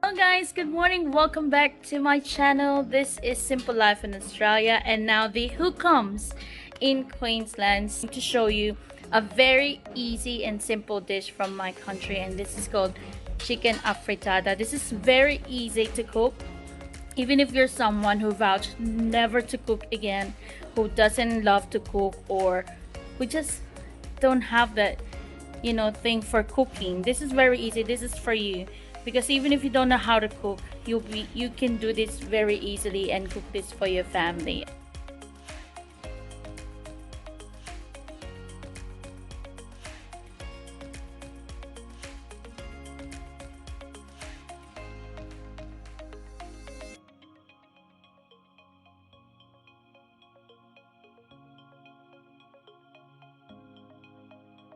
Hello guys, good morning. Welcome back to my channel. This is Simple Life in Australia, and now the Who Comes in Queensland to show you a very easy and simple dish from my country, and this is called chicken afritada. This is very easy to cook. Even if you're someone who vowed never to cook again, who doesn't love to cook, or who just don't have that thing for cooking, this is very easy. This is for you, because even if you don't know how to cook, you can do this very easily and cook this for your family.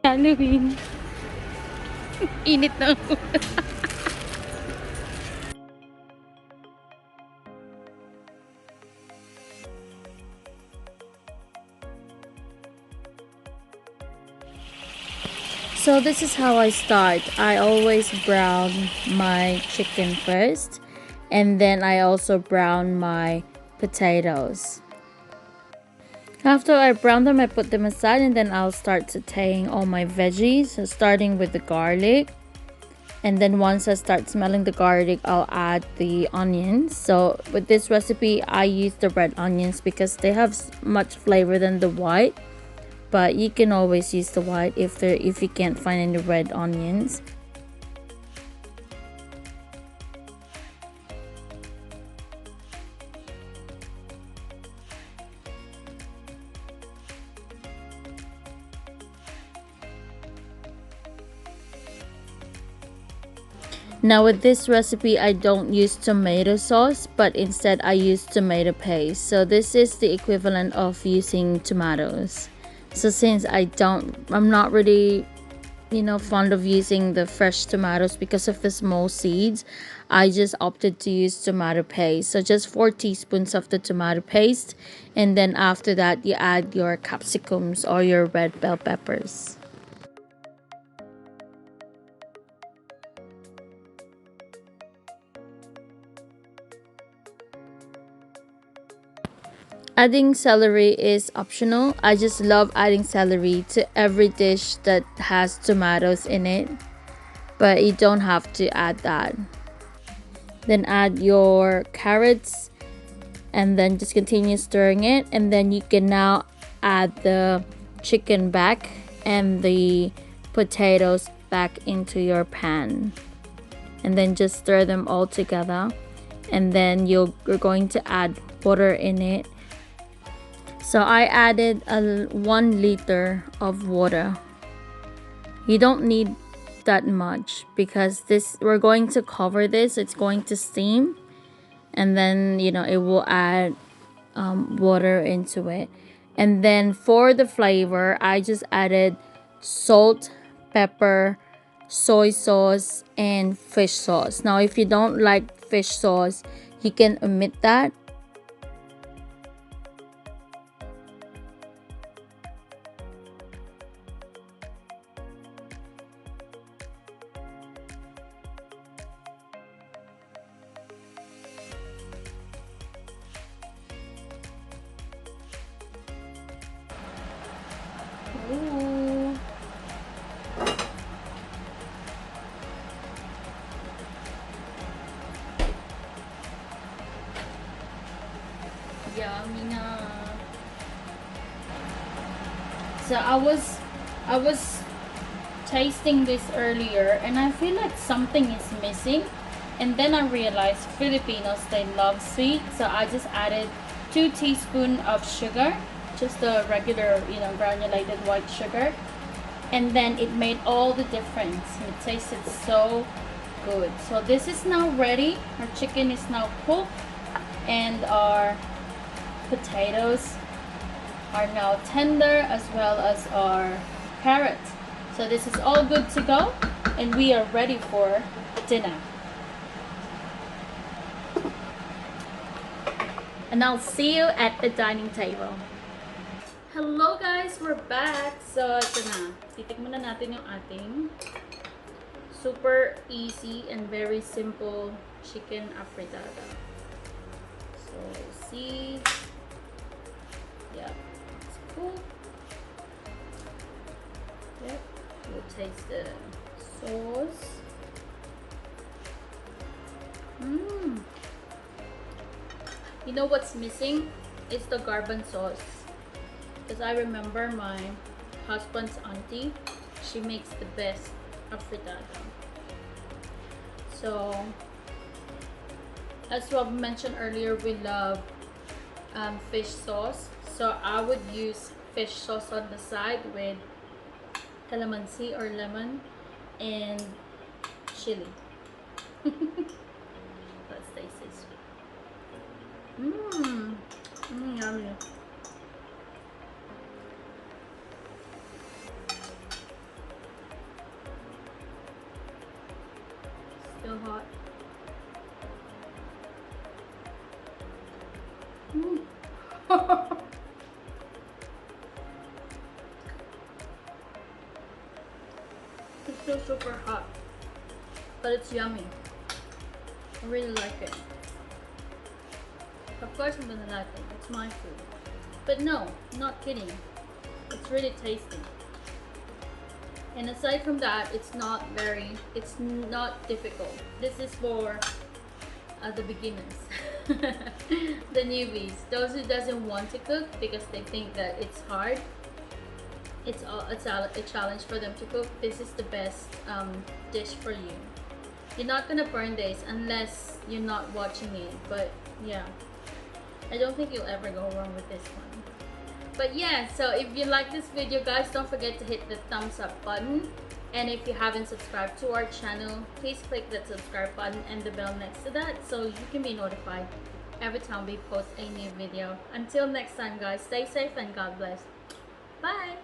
Halloween. Init na. So this is how I start. I always brown my chicken first, and then I also brown my potatoes. After I brown them, I put them aside, and then I'll start sauteing all my veggies, so starting with the garlic. And then once I start smelling the garlic, I'll add the onions. So with this recipe, I use the red onions because they have much flavor than the white. But you can always use the white if you can't find any red onions. Now with this recipe, I don't use tomato sauce, but instead I use tomato paste. So this is the equivalent of using tomatoes. So since I'm not really fond of using the fresh tomatoes because of the small seeds, I just opted to use tomato paste. So just 4 teaspoons of the tomato paste, and then after that you add your capsicums or your red bell peppers. Adding celery is optional. I just love adding celery to every dish that has tomatoes in it, but you don't have to add that. Then add your carrots, and then just continue stirring it, and then you can now add the chicken back and the potatoes back into your pan, and then just stir them all together, and then you're going to add water in it. So I added 1 liter of water. You don't need that much because we're going to cover this. It's going to steam, and then it will add water into it. And then for the flavor, I just added salt, pepper, soy sauce, and fish sauce. Now if you don't like fish sauce, you can omit that. Ooh. Yummy na. So I was tasting this earlier, and I feel like something is missing, and then I realized Filipinos, they love sweet, so I just added 2 teaspoons of sugar, just the regular granulated white sugar, and then it made all the difference. It tasted so good. So this is now ready. Our chicken is now cooked, and our potatoes are now tender, as well as our carrots. So this is all good to go, and we are ready for dinner. And I'll see you at the dining table. Hello guys, we're back. So ito na, titikman na natin yung ating Super easy and very simple chicken afritada. So see, yeah, it's cool. Yep, we'll taste the sauce. Mmm. You know what's missing? It's the garban sauce. Because I remember my husband's auntie, she makes the best afritada. So, as Rob mentioned earlier, we love fish sauce. So I would use fish sauce on the side with calamansi or lemon and chili. Let's taste this. Mmm. Yummy. Still hot. Mm. It's still super hot, but it's yummy. I really like it. Of course I'm gonna like it. It's my food. But no, not kidding. It's really tasty. And aside from that, it's not difficult. This is for the beginners, the newbies, those who doesn't want to cook because they think that it's hard. It's a challenge for them to cook. This is the best dish for you. You're not gonna burn this unless you're not watching it, but yeah, I don't think you'll ever go wrong with this one. But yeah, so if you like this video, guys, don't forget to hit the thumbs up button. And if you haven't subscribed to our channel, please click that subscribe button and the bell next to that so you can be notified every time we post a new video. Until next time, guys, stay safe and God bless. Bye!